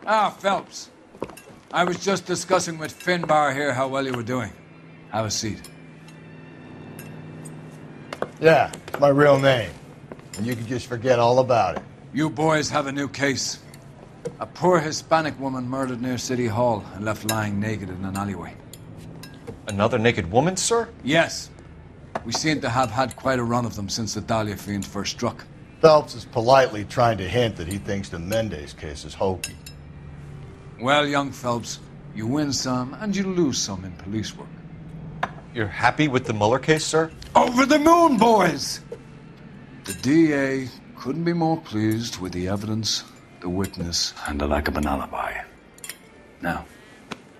Ah, Phelps. I was just discussing with Finbar here how well you were doing. Have a seat. Yeah, it's my real name. And you can just forget all about it. You boys have a new case. A poor Hispanic woman murdered near City Hall and left lying naked in an alleyway. Another naked woman, sir? Yes. We seem to have had quite a run of them since the Dahlia fiend first struck. Phelps is politely trying to hint that he thinks the Mendez case is hokey. Well, young Phelps, you win some and you lose some in police work. You're happy with the Mueller case, sir? Over the moon, boys! The DA couldn't be more pleased with the evidence, the witness, and the lack of an alibi. Now,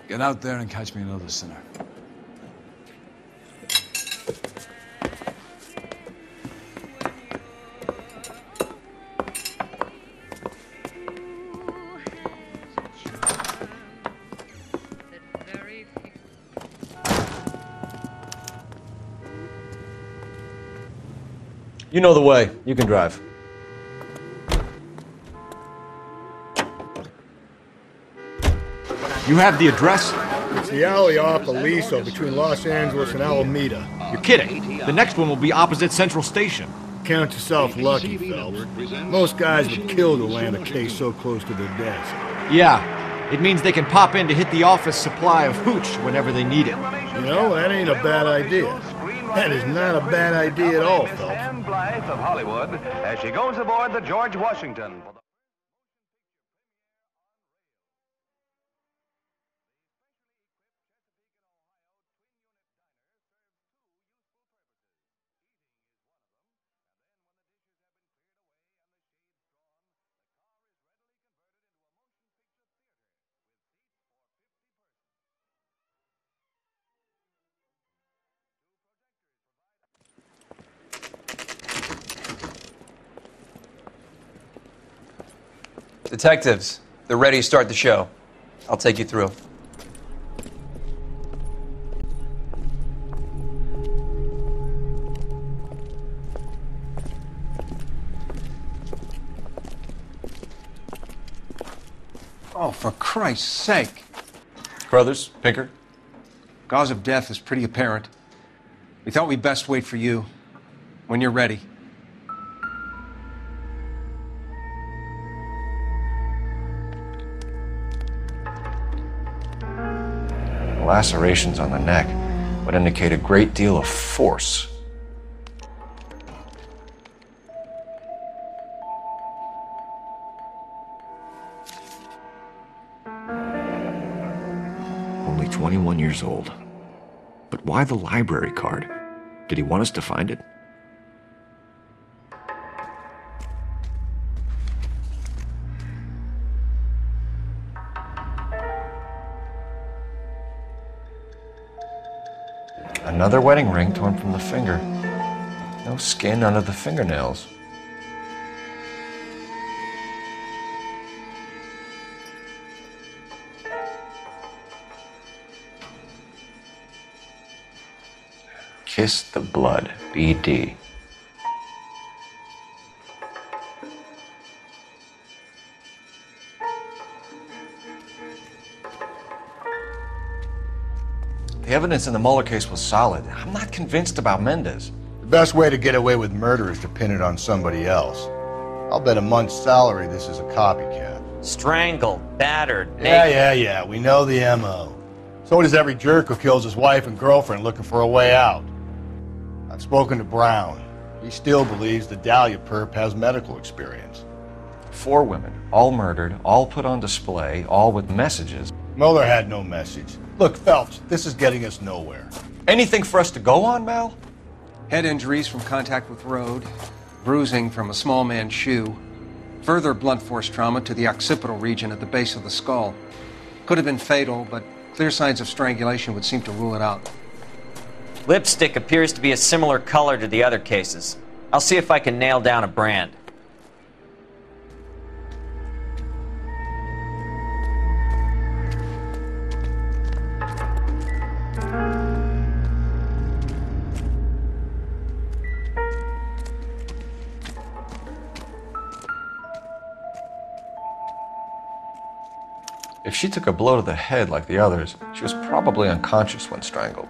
get out there and catch me another sinner. You know the way. You can drive. You have the address? It's the alley off Aliso between Los Angeles and Alameda. You're kidding. The next one will be opposite Central Station. Count yourself lucky, Phelps. Most guys would kill to land a case so close to their desk. Yeah, it means they can pop in to hit the office supply of hooch whenever they need it. You know, that ain't a bad idea. That is not a bad idea at all, Phelps. Anne Blythe of Hollywood as she goes aboard the George Washington. Detectives, they're ready to start the show. I'll take you through. Oh, for Christ's sake. Crothers, Pinker. Cause of death is pretty apparent. We thought we'd best wait for you. When you're ready. Lacerations on the neck would indicate a great deal of force. Only 21 years old. But why the library card? Did he want us to find it? Another wedding ring torn from the finger. No skin under the fingernails. Kiss the blood, BD. The evidence in the Mueller case was solid. I'm not convinced about Mendez. The best way to get away with murder is to pin it on somebody else. I'll bet a month's salary this is a copycat. Strangled, battered, naked. Yeah. We know the M.O. So does every jerk who kills his wife and girlfriend looking for a way out. I've spoken to Brown. He still believes the Dahlia perp has medical experience. 4 women, all murdered, all put on display, all with messages. Mueller had no message. Look, Phelps, this is getting us nowhere. Anything for us to go on, Mal? Head injuries from contact with road, bruising from a small man's shoe, further blunt force trauma to the occipital region at the base of the skull. Could have been fatal, but clear signs of strangulation would seem to rule it out. Lipstick appears to be a similar color to the other cases. I'll see if I can nail down a brand. she took a blow to the head like the others, she was probably unconscious when strangled.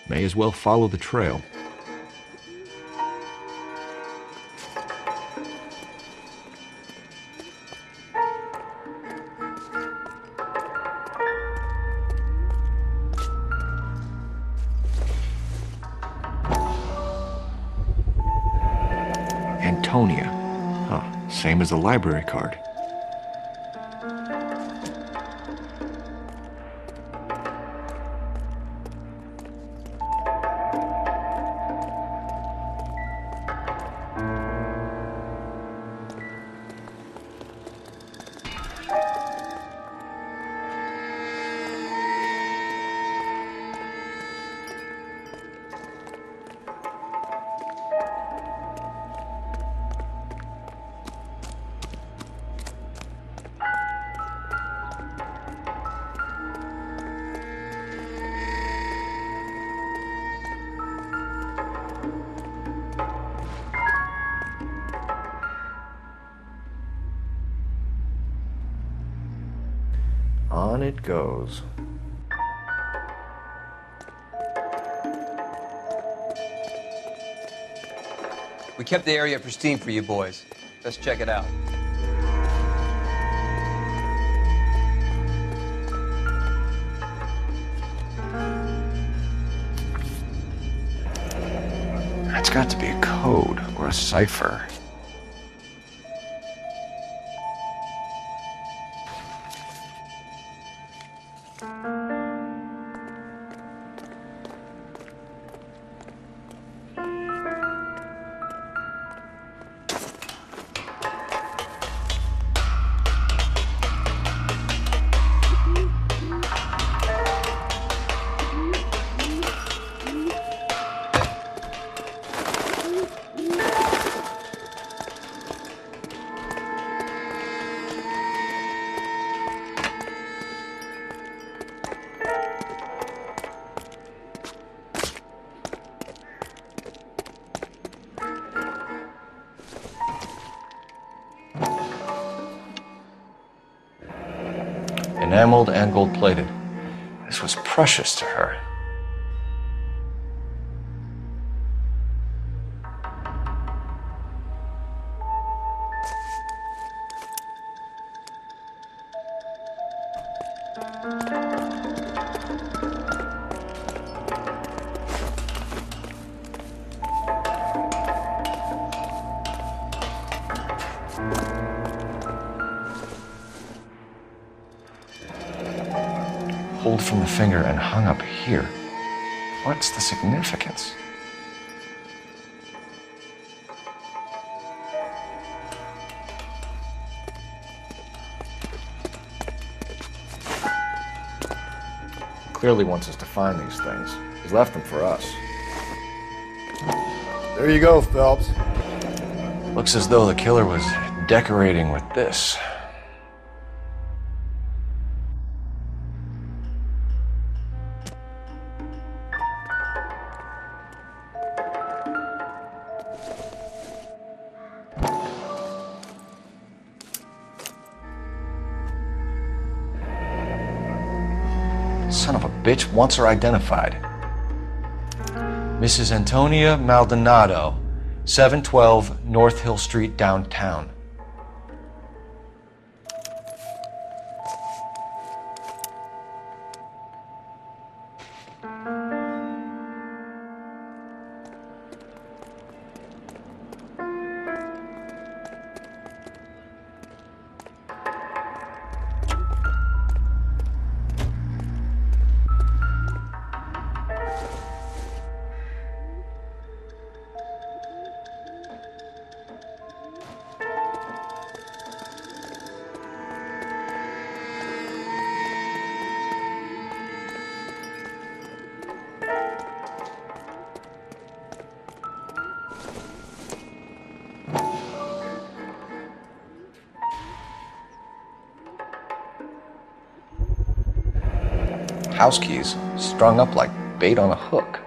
May as well follow the trail. Antonia. Huh, same as the library card. On it goes. We kept the area pristine for you boys. Let's check it out. That's got to be a code or a cipher. Enameled and gold-plated. This was precious to her. Pulled from the finger and hung up here. What's the significance? He clearly wants us to find these things. He's left them for us. There you go, Phelps. Looks as though the killer was decorating with this. Son of a bitch wants her identified. Mrs. Antonia Maldonado, 712 North Hill Street, downtown. House keys strung up like bait on a hook.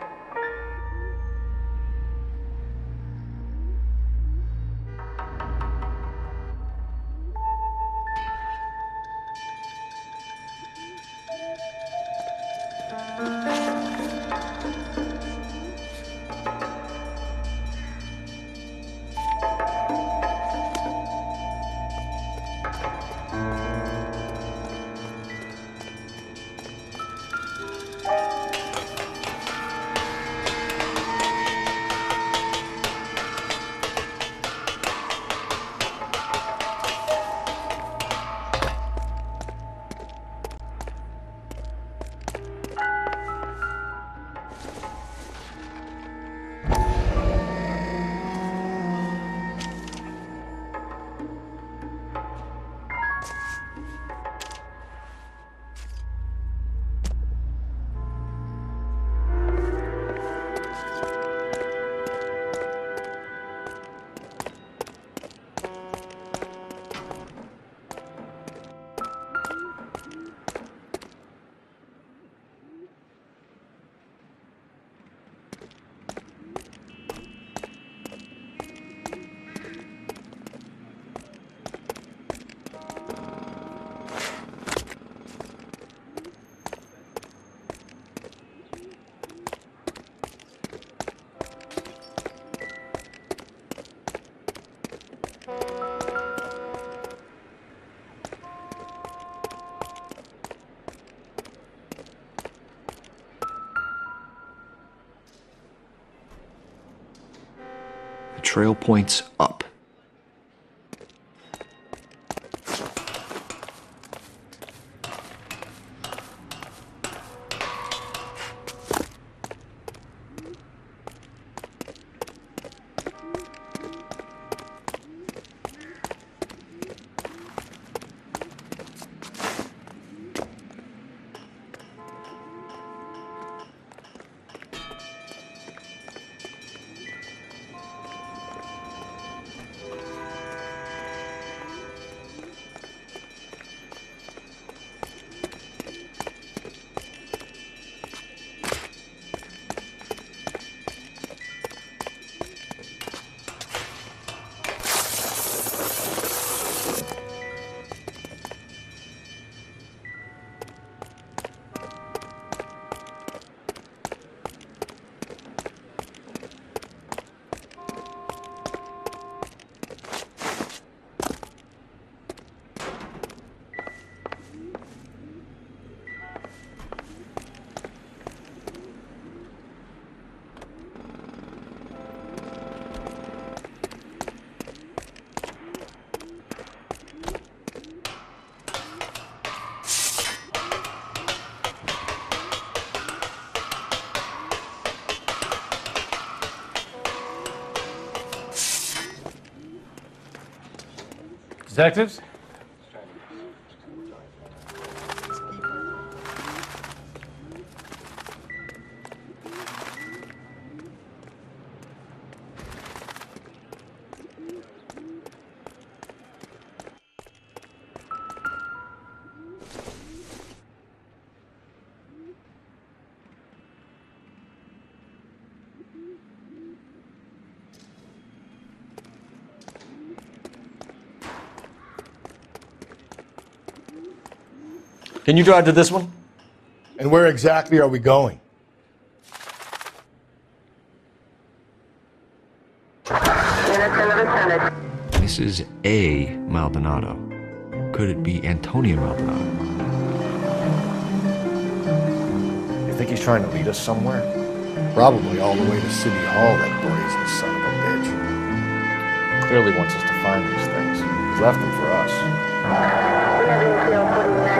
The trail points up. Detectives? Can you drive to this one? And where exactly are we going? This is a Maldonado. Could it be Antonio Maldonado? You think he's trying to lead us somewhere? Probably all the way to City Hall, that brazen son of a bitch. Clearly wants us to find these things. He's left them for us.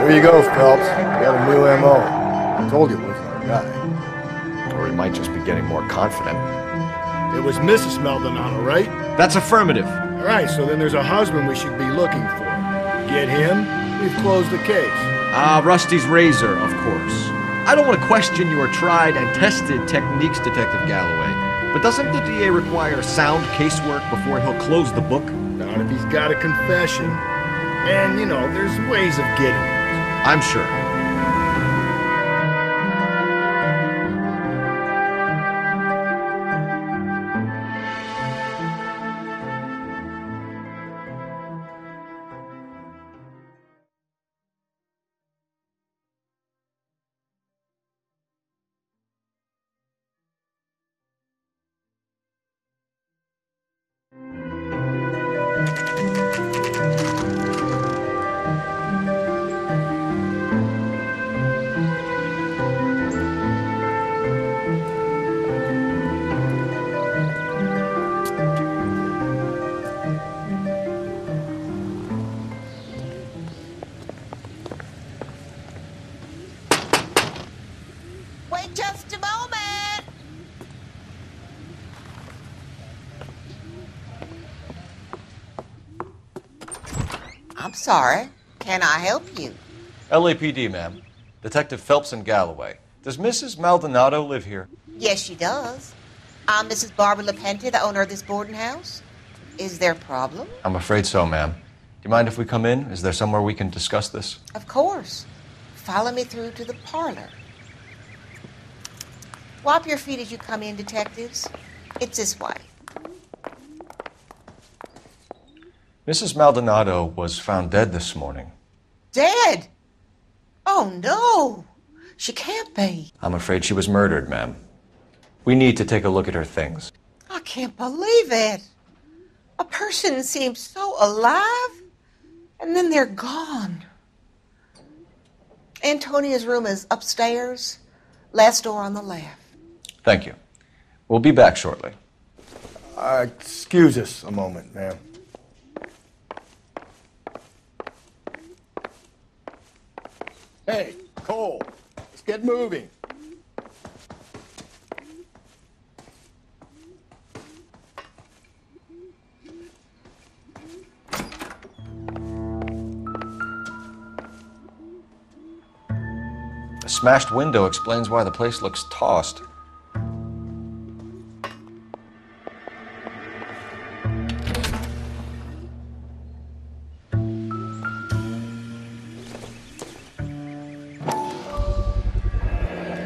There you go, Phelps. You got a new M.O. I told you it wasn't our guy. Or he might just be getting more confident. It was Mrs. Maldonado, right? That's affirmative. All right, so then there's a husband we should be looking for. Get him, we've closed the case. Rusty's razor, of course. I don't want to question your tried and tested techniques, Detective Galloway. But doesn't the DA require sound casework before he'll close the book? Not if he's got a confession. And, you know, there's ways of getting it. I'm sure. Just a moment. I'm sorry. Can I help you? LAPD, ma'am. Detective Phelps and Galloway. Does Mrs. Maldonado live here? Yes, she does. I'm Mrs. Barbara LaPente, the owner of this boarding house. Is there a problem? I'm afraid so, ma'am. Do you mind if we come in? Is there somewhere we can discuss this? Of course. Follow me through to the parlor. Wipe your feet as you come in, detectives. It's this way. Mrs. Maldonado was found dead this morning. Dead? Oh, no. She can't be. I'm afraid she was murdered, ma'am. We need to take a look at her things. I can't believe it. A person seems so alive, and then they're gone. Antonia's room is upstairs, last door on the left. Thank you. We'll be back shortly. Excuse us a moment, ma'am. Hey, Cole, let's get moving. A smashed window explains why the place looks tossed.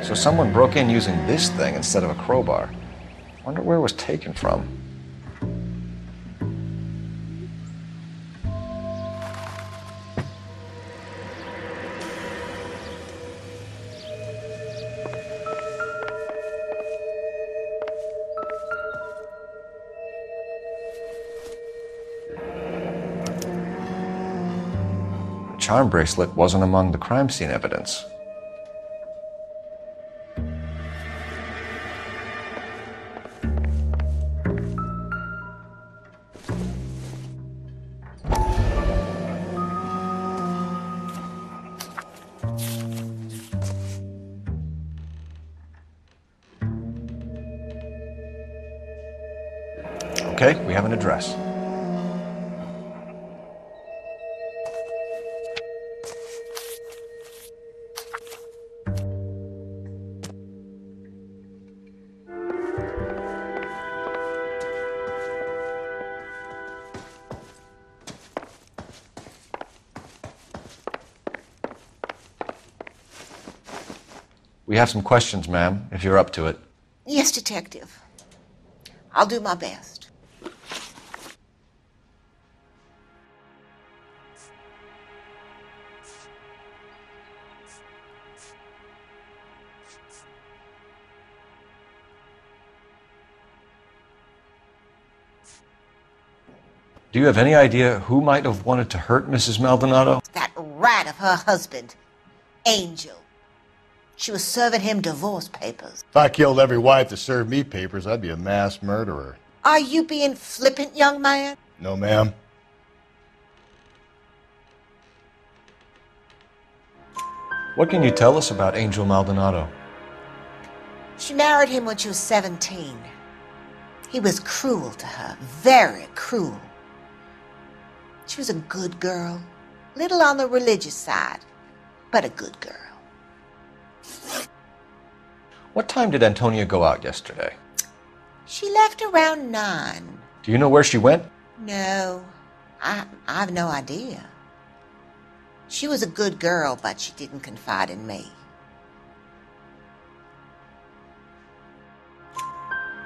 So someone broke in using this thing instead of a crowbar. Wonder where it was taken from. The charm bracelet wasn't among the crime scene evidence. Okay, we have an address. We have some questions, ma'am, if you're up to it. Yes, detective. I'll do my best. Do you have any idea who might have wanted to hurt Mrs. Maldonado? That rat of her husband, Angel. She was serving him divorce papers. If I killed every wife that served me papers, I'd be a mass murderer. Are you being flippant, young man? No, ma'am. What can you tell us about Angel Maldonado? She married him when she was 17. He was cruel to her, very cruel. She was a good girl, little on the religious side, but a good girl. What time did Antonia go out yesterday? She left around 9. Do you know where she went? No, I've no idea. She was a good girl, but she didn't confide in me.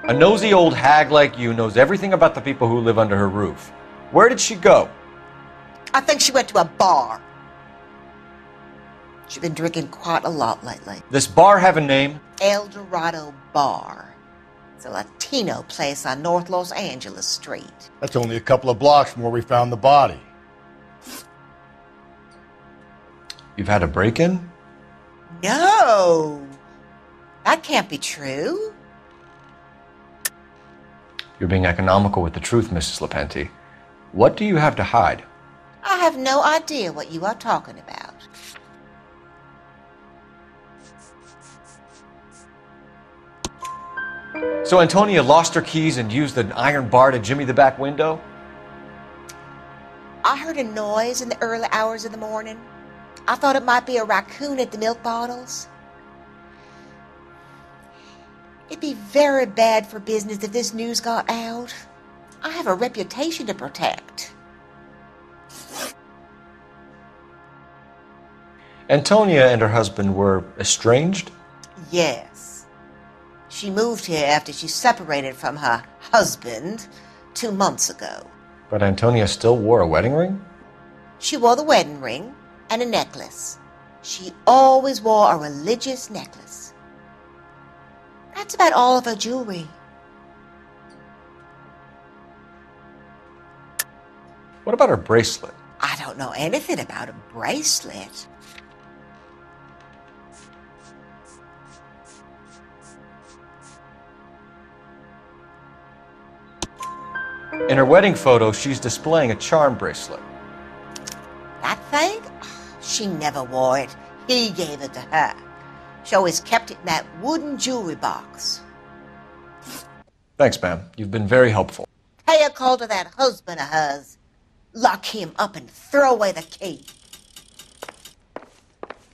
A nosy old hag like you knows everything about the people who live under her roof. Where did she go? I think she went to a bar. She's been drinking quite a lot lately. This bar have a name? El Dorado Bar. It's a Latino place on North Los Angeles Street. That's only a couple of blocks from where we found the body. You've had a break-in? No! That can't be true. You're being economical with the truth, Mrs. LaPente. What do you have to hide? I have no idea what you are talking about. So Antonia lost her keys and used an iron bar to jimmy the back window? I heard a noise in the early hours of the morning. I thought it might be a raccoon at the milk bottles. It'd be very bad for business if this news got out. I have a reputation to protect. Antonia and her husband were estranged? Yes. She moved here after she separated from her husband 2 months ago. But Antonia still wore a wedding ring? She wore the wedding ring and a necklace. She always wore a religious necklace. That's about all of her jewelry. What about her bracelet? I don't know anything about a bracelet. In her wedding photo, she's displaying a charm bracelet. That thing? She never wore it. He gave it to her. She always kept it in that wooden jewelry box. Thanks, ma'am. You've been very helpful. Pay a call to that husband of hers. Lock him up and throw away the key.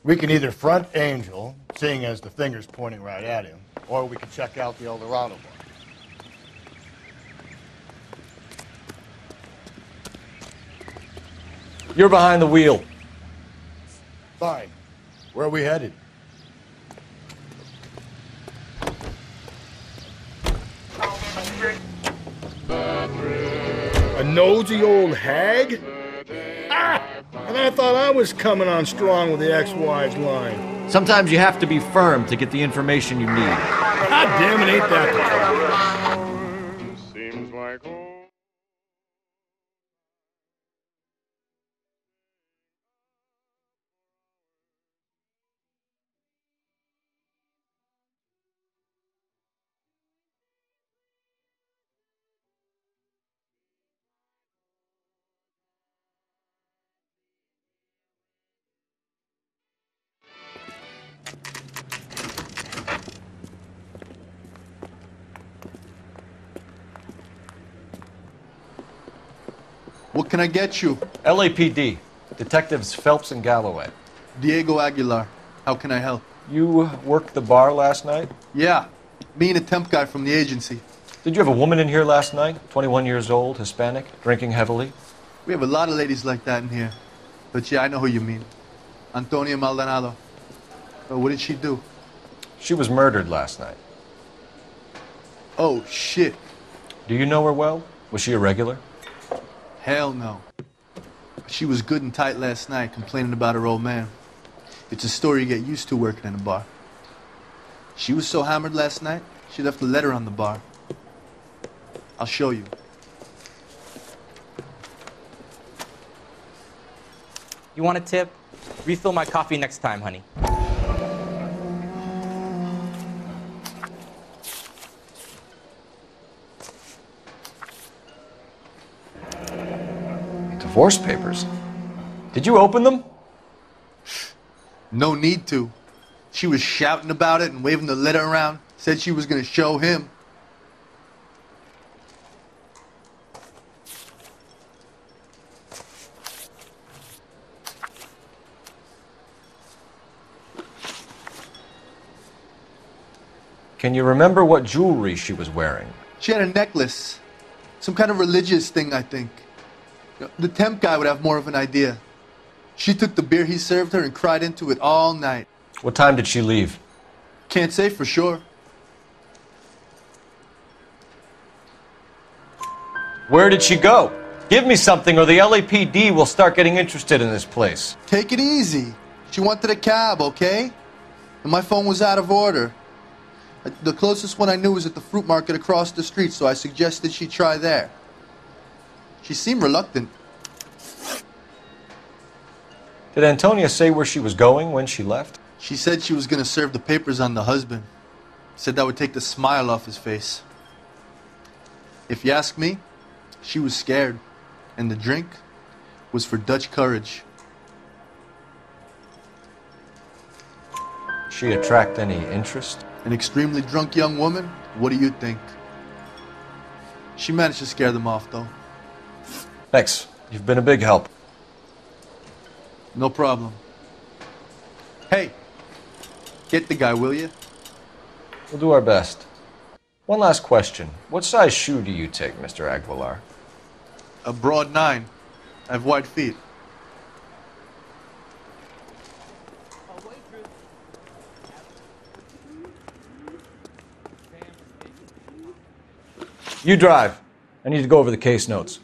We can either front Angel, seeing as the finger's pointing right at him, or we can check out the Eldorado bar. You're behind the wheel. Fine. Where are we headed? A nosy old hag? Ah! And I thought I was coming on strong with the ex-wives line. Sometimes you have to be firm to get the information you need. God damn it, ain't that the trouble? Seems like home. What can I get you? LAPD. Detectives Phelps and Galloway. Diego Aguilar. How can I help? You worked the bar last night? Yeah. Me and a temp guy from the agency. Did you have a woman in here last night? 21 years old, Hispanic, drinking heavily? We have a lot of ladies like that in here. But yeah, I know who you mean. Antonia Maldonado. What did she do? She was murdered last night. Oh, shit. Do you know her well? Was she a regular? Hell no. She was good and tight last night, complaining about her old man. It's a story you get used to working in a bar. She was so hammered last night, she left a letter on the bar. I'll show you. You want a tip? Refill my coffee next time, honey. Divorce papers. Did you open them? No need to. She was shouting about it and waving the letter around. Said she was going to show him. Can you remember what jewelry she was wearing? She had a necklace. Some kind of religious thing, I think. The temp guy would have more of an idea. She took the beer he served her and cried into it all night. What time did she leave? Can't say for sure. Where did she go? Give me something or the LAPD will start getting interested in this place. Take it easy. She wanted a cab, okay? And my phone was out of order. The closest one I knew was at the fruit market across the street, so I suggested she try there. She seemed reluctant. Did Antonia say where she was going when she left? She said she was going to serve the papers on the husband. Said that would take the smile off his face. If you ask me, she was scared. And the drink was for Dutch courage. She attract any interest? An extremely drunk young woman? What do you think? She managed to scare them off, though. Thanks. You've been a big help. No problem. Hey, get the guy, will you? We'll do our best. One last question. What size shoe do you take, Mr. Aguilar? A broad 9. I have wide feet. You drive. I need to go over the case notes.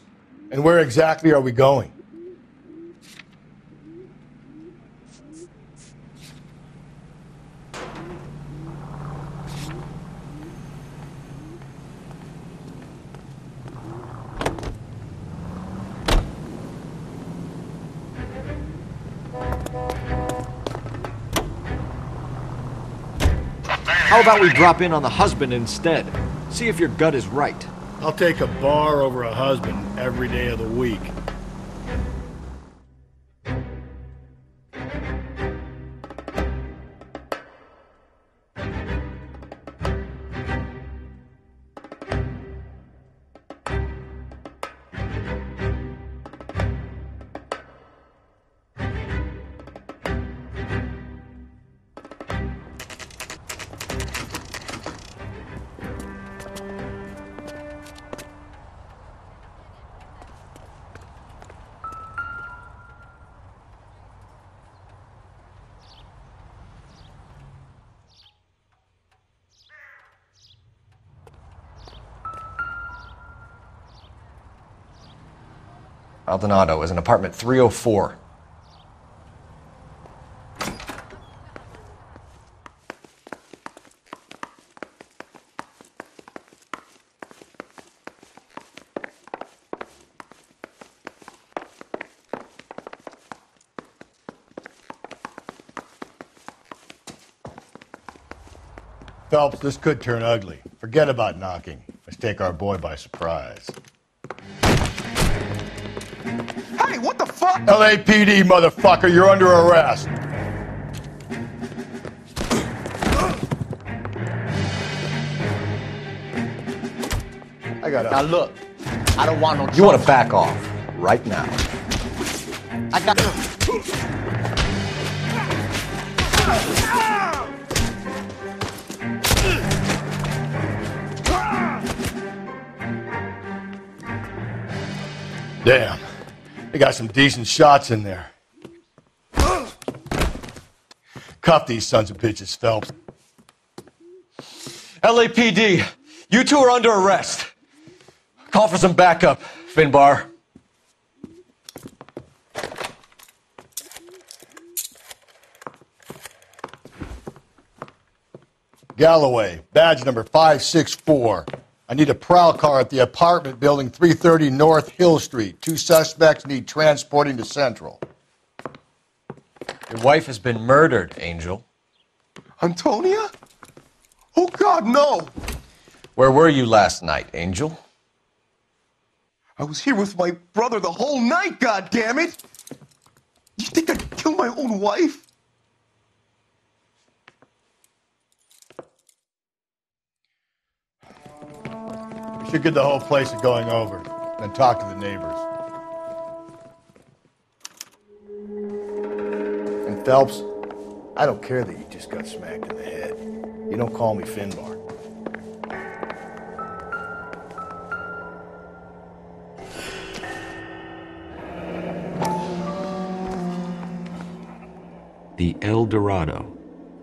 And where exactly are we going? How about we drop in on the husband instead? See if your gut is right. I'll take a bar over a husband every day of the week. Maldonado is in apartment 304. Phelps, this could turn ugly. Forget about knocking. Let's take our boy by surprise. Hey, what the fuck? LAPD, motherfucker, you're under arrest. I got Now look, I don't want no trouble. You want to back off right now. I got Damn. They got some decent shots in there. Cuff these sons of bitches, Phelps. LAPD, you two are under arrest. Call for some backup, Finbar. Galloway, badge number 564. I need a prowl car at the apartment building 330 North Hill Street. 2 suspects need transporting to Central. Your wife has been murdered, Angel. Antonia? Oh, God, no! Where were you last night, Angel? I was here with my brother the whole night, goddammit! You think I'd kill my own wife? We should get the whole place going over, then talk to the neighbors. And Phelps, I don't care that you just got smacked in the head. You don't call me Finbar. The El Dorado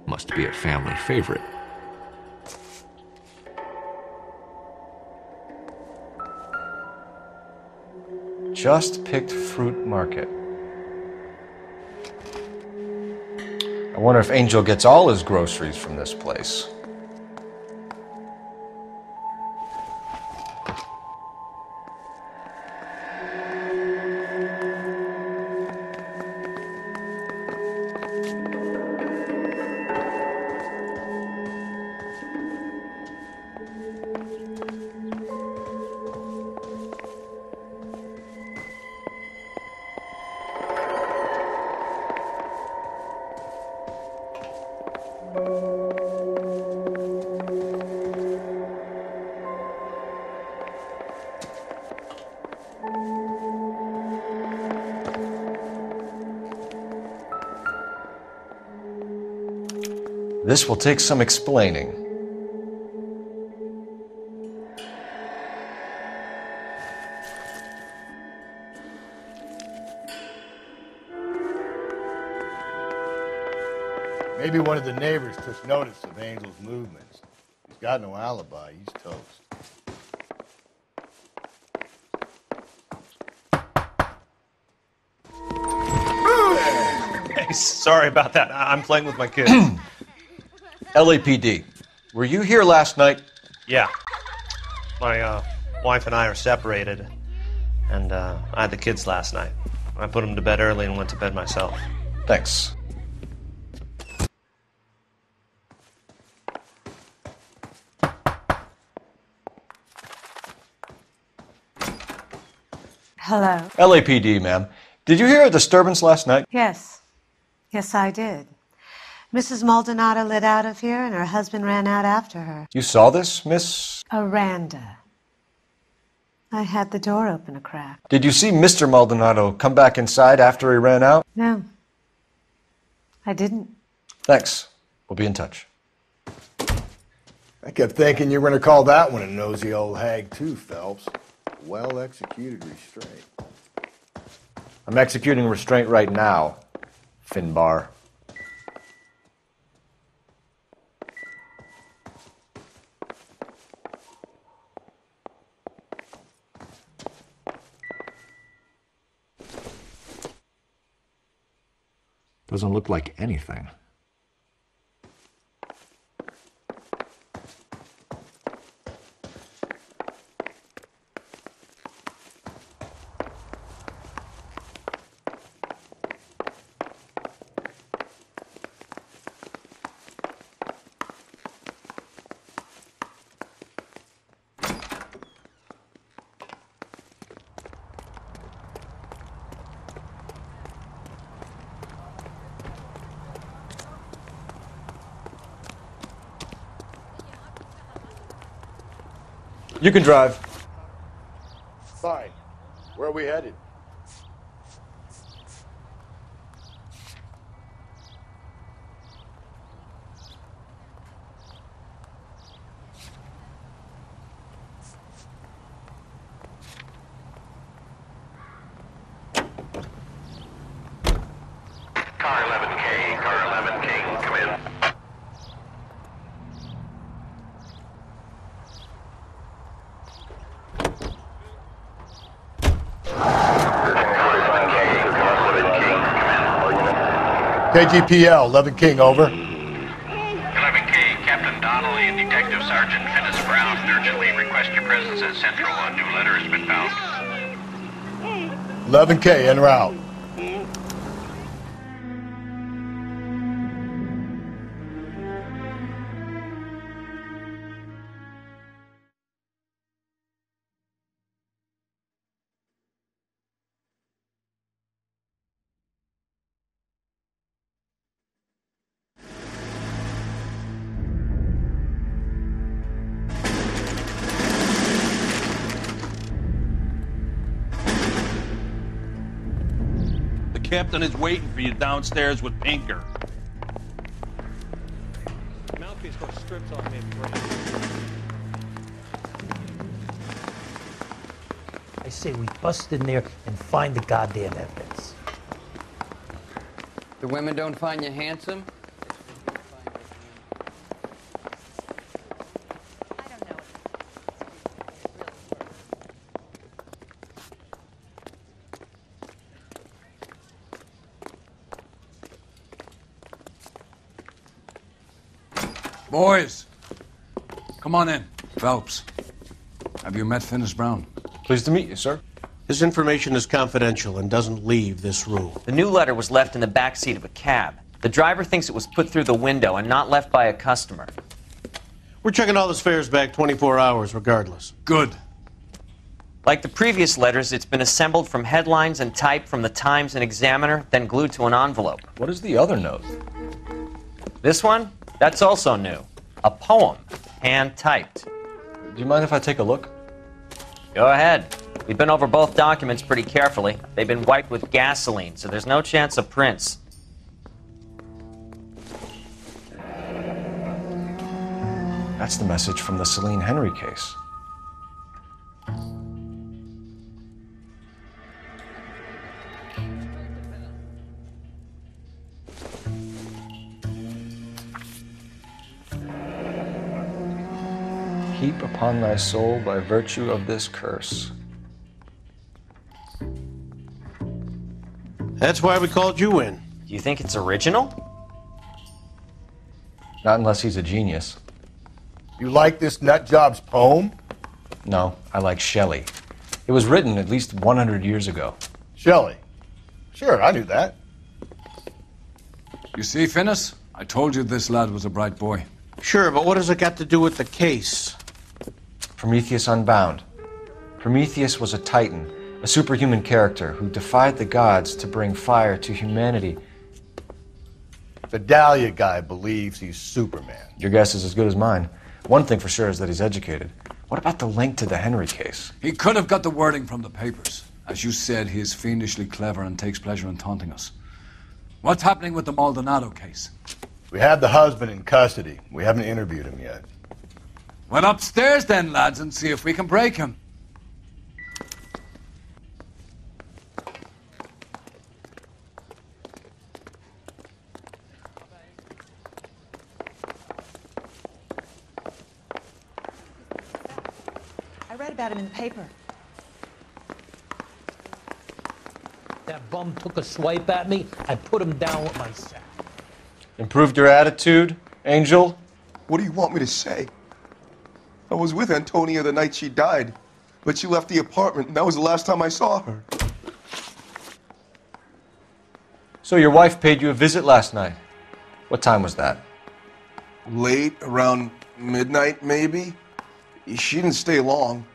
must be a family favorite. Just picked fruit market. I wonder if Angel gets all his groceries from this place. This will take some explaining. Maybe one of the neighbors took notice of Angel's movements. He's got no alibi. He's toast. Hey, sorry about that. I'm playing with my kids. LAPD, were you here last night? Yeah. My wife and I are separated, and I had the kids last night. I put them to bed early and went to bed myself. Thanks. Hello. LAPD, ma'am. Did you hear a disturbance last night? Yes. Yes, I did. Mrs. Maldonado lit out of here, and her husband ran out after her. You saw this, Miss? Aranda. I had the door open a crack. Did you see Mr. Maldonado come back inside after he ran out? No. I didn't. Thanks. We'll be in touch. I kept thinking you were going to call that one a nosy old hag too, Phelps. Well-executed restraint. I'm executing restraint right now, Finbar. Doesn't look like anything. You can drive. Fine. Where are we headed? Car 11K, come in. KGPL, 11 King, over. 11K, Captain Donnelly and Detective Sergeant Phyllis Brown urgently request your presence at Central. A new letter has been found. 11K, en route. The captain is waiting for you downstairs with Pinker. Mouthpiece got stripped off me. I say we bust in there and find the goddamn evidence. The women don't find you handsome? Boys, come on in. Phelps, have you met Finnis Brown? Pleased to meet you, sir. This information is confidential and doesn't leave this room. The new letter was left in the back seat of a cab. The driver thinks it was put through the window and not left by a customer. We're checking all his fares back 24 hours regardless. Good. Like the previous letters, it's been assembled from headlines and type from the Times and Examiner, then glued to an envelope. What is the other note? This one? That's also new. A poem, hand-typed. Do you mind if I take a look? Go ahead. We've been over both documents pretty carefully. They've been wiped with gasoline, so there's no chance of prints. That's the message from the Celine Henry case. Heap upon thy soul by virtue of this curse. That's why we called you in. Do you think it's original? Not unless he's a genius. You like this nutjob's poem? No, I like Shelley. It was written at least 100 years ago. Shelley? Sure, I knew that. You see, Finnis? I told you this lad was a bright boy. Sure, but what has it got to do with the case? Prometheus Unbound. Prometheus was a titan, a superhuman character who defied the gods to bring fire to humanity. The Dahlia guy believes he's Superman. Your guess is as good as mine. One thing for sure is that he's educated. What about the link to the Henry case? He could have got the wording from the papers. As you said, he is fiendishly clever and takes pleasure in taunting us. What's happening with the Maldonado case? We have the husband in custody. We haven't interviewed him yet. Well, upstairs then, lads, and see if we can break him. I read about him in the paper. That bum took a swipe at me. I put him down with my sack. Improved your attitude, Angel? What do you want me to say? I was with Antonia the night she died, but she left the apartment, and that was the last time I saw her. So your wife paid you a visit last night. What time was that? Late, around midnight, maybe? She didn't stay long.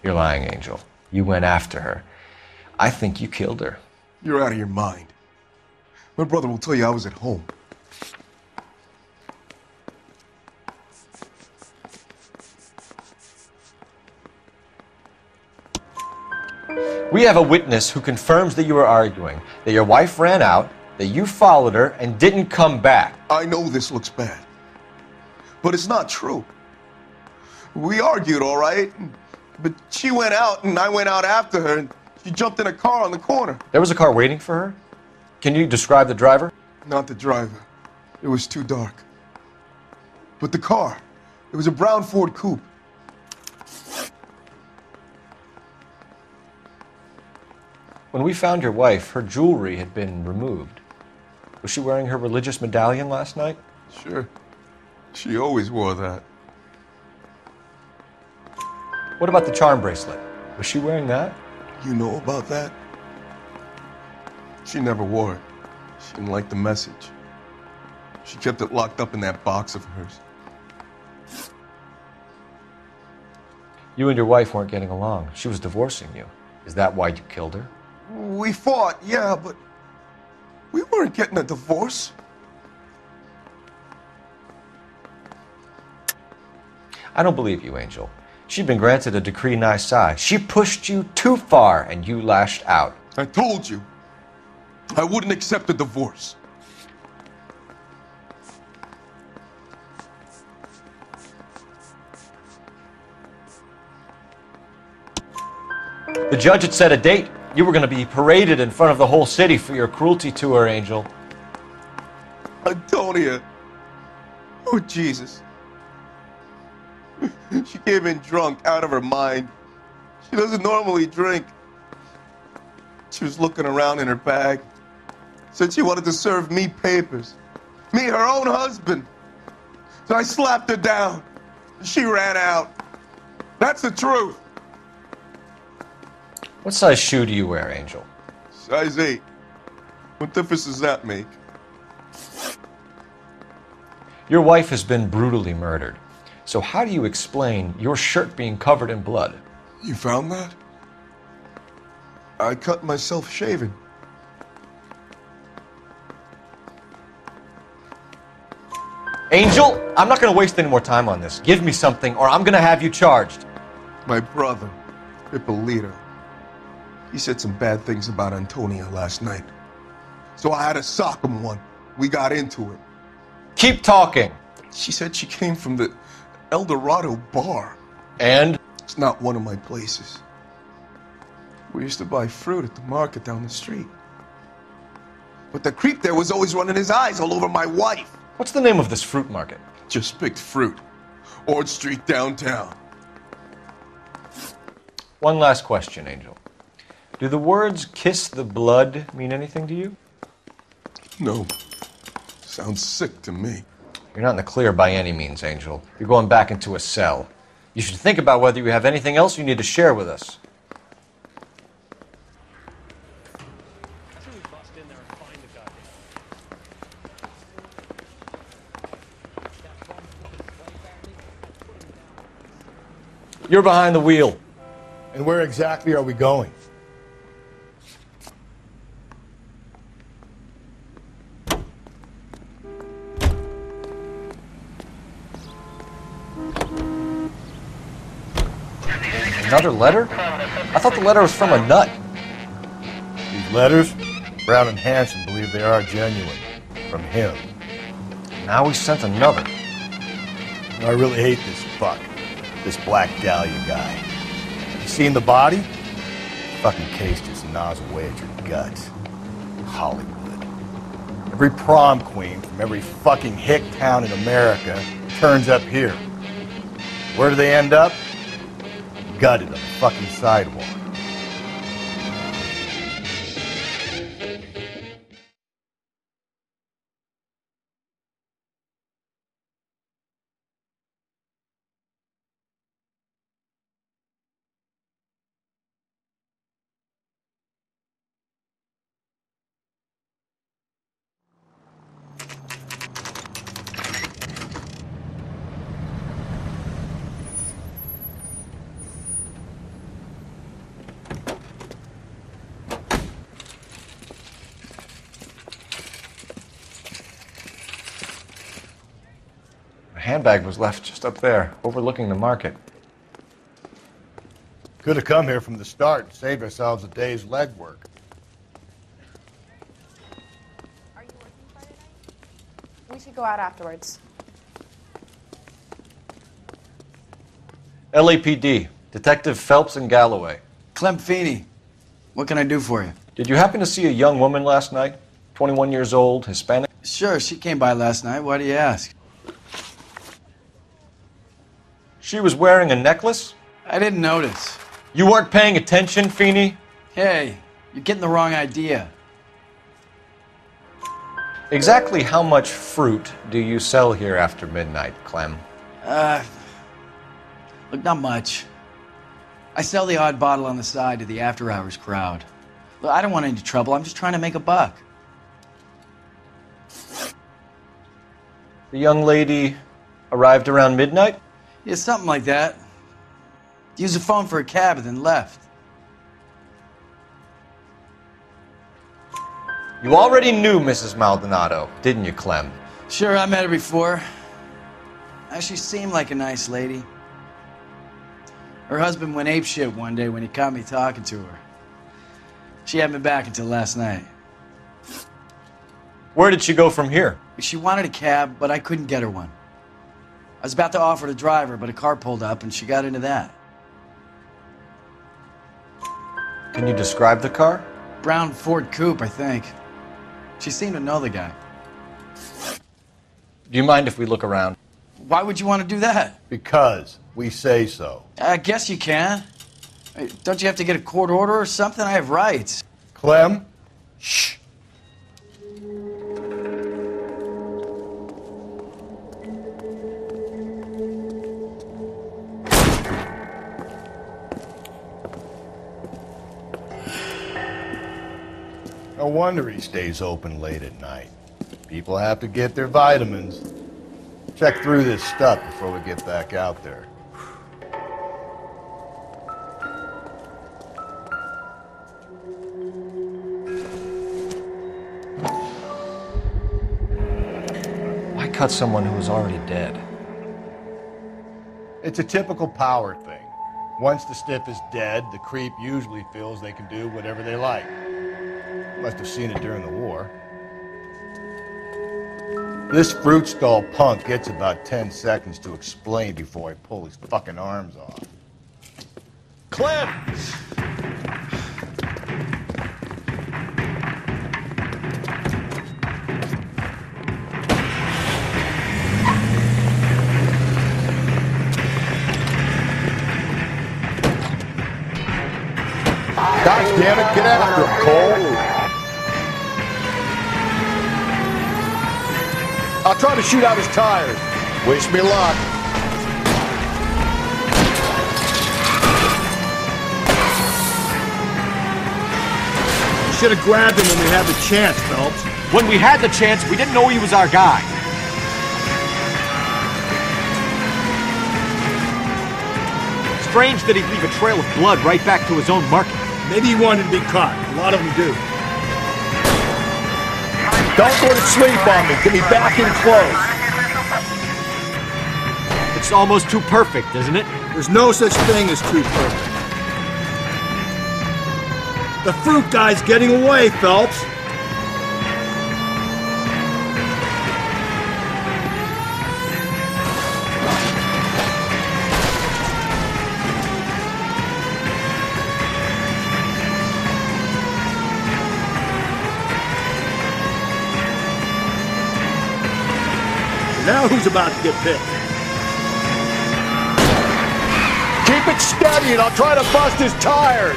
You're lying, Angel. You went after her. I think you killed her. You're out of your mind. My brother will tell you I was at home. We have a witness who confirms that you were arguing, that your wife ran out, that you followed her, and didn't come back. I know this looks bad, but it's not true. We argued, all right, but she went out, and I went out after her, and she jumped in a car on the corner. There was a car waiting for her? Can you describe the driver? Not the driver. It was too dark. But the car, it was a brown Ford coupe. When we found your wife, her jewelry had been removed. Was she wearing her religious medallion last night? Sure. She always wore that. What about the charm bracelet? Was she wearing that? You know about that? She never wore it. She didn't like the message. She kept it locked up in that box of hers. You and your wife weren't getting along. She was divorcing you. Is that why you killed her? We fought, yeah, but we weren't getting a divorce. I don't believe you, Angel. She'd been granted a decree nisi. She pushed you too far, and you lashed out. I told you, I wouldn't accept a divorce. The judge had set a date. You were going to be paraded in front of the whole city for your cruelty to her, Angel. Antonia. Oh, Jesus. She came in drunk, out of her mind. She doesn't normally drink. She was looking around in her bag. Said she wanted to serve me papers. Me, her own husband. So I slapped her down. She ran out. That's the truth. What size shoe do you wear, Angel? Size 8. What difference does that make? Your wife has been brutally murdered. So how do you explain your shirt being covered in blood? You found that? I cut myself shaving. Angel, I'm not going to waste any more time on this. Give me something or I'm going to have you charged. My brother, Ippolito, he said some bad things about Antonia last night. So I had to sock him one. We got into it. Keep talking. She said she came from the El Dorado bar. And? It's not one of my places. We used to buy fruit at the market down the street. But the creep there was always running his eyes all over my wife. What's the name of this fruit market? Just picked fruit. Ord Street downtown. One last question, Angel. Do the words kiss the blood mean anything to you? No. Sounds sick to me. You're not in the clear by any means, Angel. You're going back into a cell. You should think about whether you have anything else you need to share with us. You're behind the wheel. And where exactly are we going? Another letter? I thought the letter was from a nut. These letters, Brown and Hanson believe they are genuine. From him. Now he sent another. I really hate this fuck. This Black Dahlia guy. You seen the body? Fucking case just gnaws away at your guts. Hollywood. Every prom queen from every fucking hick town in America turns up here. Where do they end up? Gutted on the fucking sidewalk. Handbag was left just up there, overlooking the market. Could have come here from the start and saved ourselves a day's legwork. Are you working Friday night? We should go out afterwards. LAPD, Detective Phelps and Galloway. Clem Feeney, what can I do for you? Did you happen to see a young woman last night? 21 years old, Hispanic? Sure, she came by last night. Why do you ask? She was wearing a necklace? I didn't notice. You weren't paying attention, Feeney? Hey, you're getting the wrong idea. Exactly how much fruit do you sell here after midnight, Clem? Look, not much. I sell the odd bottle on the side to the after-hours crowd. Look, I don't want any trouble. I'm just trying to make a buck. The young lady arrived around midnight? Yeah, something like that. Used the phone for a cab and then left. You already knew Mrs. Maldonado, didn't you, Clem? Sure, I met her before. She seemed like a nice lady. Her husband went apeshit one day when he caught me talking to her. She hadn't been back until last night. Where did she go from here? She wanted a cab, but I couldn't get her one. I was about to offer to drive her, but a car pulled up and she got into that. Can you describe the car? Brown Ford Coupe, I think. She seemed to know the guy. Do you mind if we look around? Why would you want to do that? Because we say so. I guess you can. Hey, don't you have to get a court order or something? I have rights. Clem? Shh. No wonder he stays open late at night. People have to get their vitamins. Check through this stuff before we get back out there. cut someone who was already dead? It's a typical power thing. Once the stiff is dead, the creep usually feels they can do whatever they like. Must have seen it during the war. This fruit skull punk gets about 10 seconds to explain before I pull his fucking arms off. Clem! God damn it, get after him, Cole! I'll try to shoot out his tires. Wish me luck. You should have grabbed him when we had the chance, Phelps. When we had the chance, we didn't know he was our guy. Strange that he'd leave a trail of blood right back to his own market. Maybe he wanted to be caught. A lot of them do. Don't go to sleep on me. Get me back in close. It's almost too perfect, isn't it? There's no such thing as too perfect. The fruit guy's getting away, Phelps. Now who's about to get picked? Keep it steady and I'll try to bust his tires.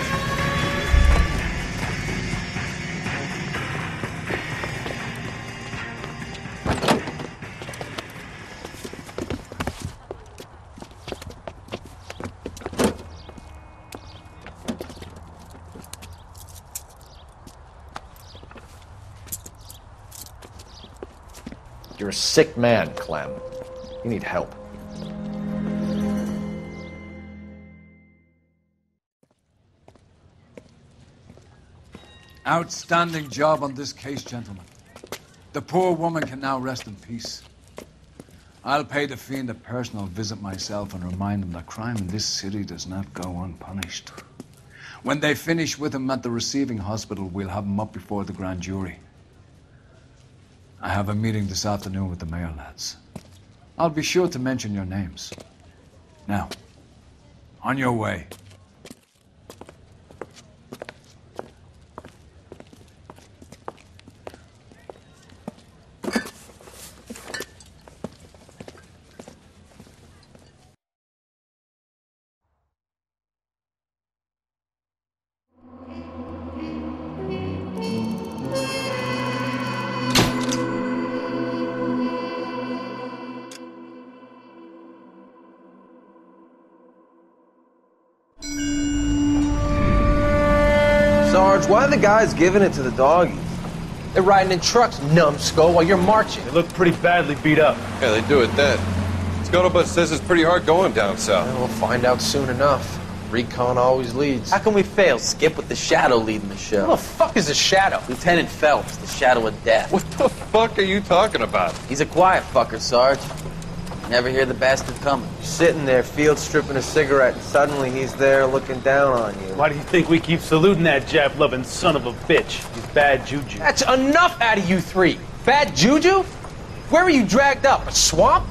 You're a sick man, Clem. You need help. Outstanding job on this case, gentlemen. The poor woman can now rest in peace. I'll pay the fiend a personal visit myself and remind him that crime in this city does not go unpunished. When they finish with him at the receiving hospital, we'll have him up before the grand jury. I have a meeting this afternoon with the mayor lads. I'll be sure to mention your names. Now, on your way. Sarge, why are the guys giving it to the doggies? They're riding in trucks, numbskull, while you're marching. They look pretty badly beat up. Yeah, they do at that. Scuttlebutt says it's pretty hard going down south. We'll find out soon enough. Recon always leads. How can we fail, Skip, with the Shadow leading the show? Who the fuck is the Shadow? Lieutenant Phelps, the Shadow of Death. What the fuck are you talking about? He's a quiet fucker, Sarge. Never hear the bastard coming. You're sitting there, field stripping a cigarette, and suddenly he's there looking down on you. Why do you think we keep saluting that Jap-loving son of a bitch? He's bad juju. That's enough out of you three. Bad juju? Where were you dragged up? A swamp?